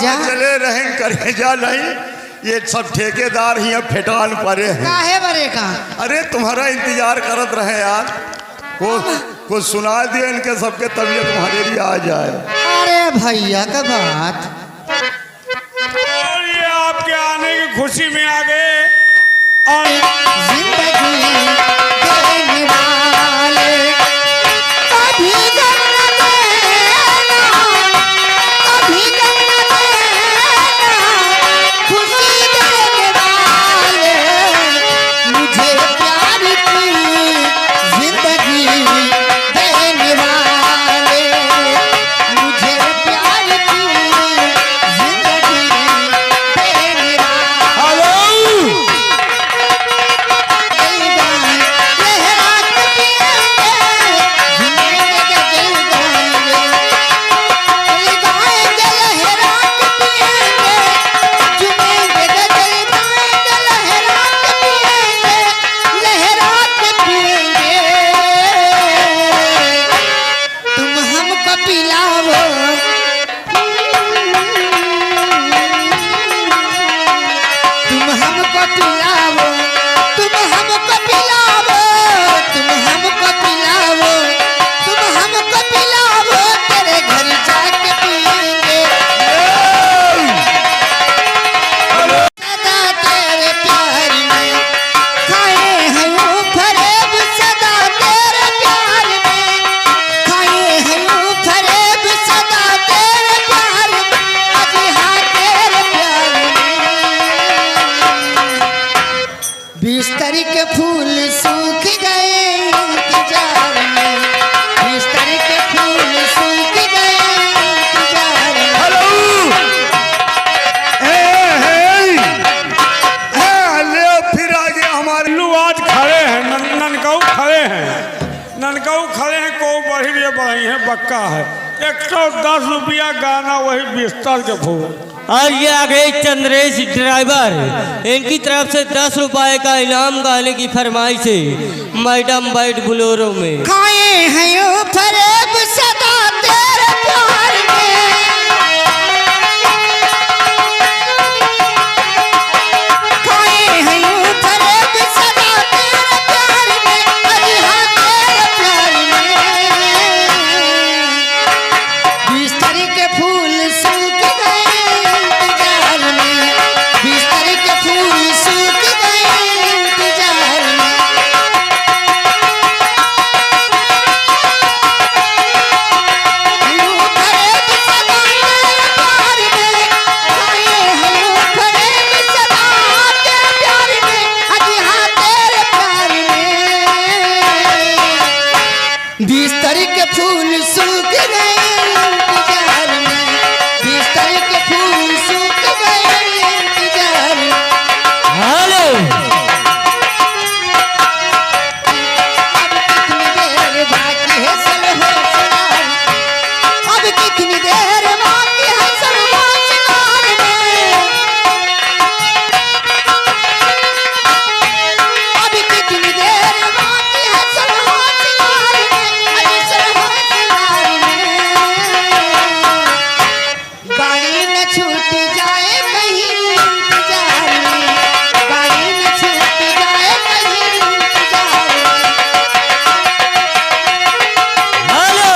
जा चले रहे करेजा नहीं, ये सब ठेकेदार ही फेटान परे हैं। काहे बरे का? अरे तुम्हारा इंतजार करत रहे यार, कुछ सुना दिए इनके सबके तबीयत तुम्हारे लिए आ जाए। अरे भैया का बात, और ये आपके आने की खुशी में आ गए और जिंदगी देने वाले कभी गम न देना, कभी गम न देना, खुशी देने वाले मुझे प्यार की जिंदगी देने वाले, मुझे प्यार की जिंदगी देने वाले। बिस्तर के फूल सूख गए इंतजार में, बिस्तर के फूल सूख गए इंतजार में। हेलो, ले फिर आ गया हमारे लल्लू आज खड़े हैं, ननकाऊ खड़े हैं, ननकाऊ खड़े हैं। को बढ़ी ये बढ़ी है, बक्का है 110 रुपया गाना, वही बिस्तर के फूल। और ये आ गए चंद्रेश ड्राइवर, इनकी तरफ से 10 रुपए का इनाम गाने की फरमाइश है। मैडम बैठ बोलेरो में खाए हैं ओ फरेब सदा तेरे प्यार में, खाए हैं ओ फरेब सदा तेरे प्यार में, अजी हाँ तेरे प्यार में। बिस्तर के फूल सूख गए इंतजार में, बिस्तर के फूल सूख गए इंतजार में। बिस्तर के फूल सूख गए इंतजार में, बिस्तर के फूल सूख गए इंतजार में। हेलो, अब कितनी देर बाकी है सलहो सिंगार, अब कितनी देर बाकी है सलहो सिंगार में, अब कितनी देर बाकी है सलहो सिंगार में, अरे सलहो सिंगार में। गाड़ी न छूट जाए कहीं इंतजार में, गाड़ी न छूट जाए कहीं इंतजार में। हेलो,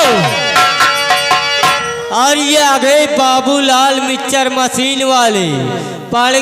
और ये आ गए बाबूलाल मिक्सचर मशीन वाले पाड़े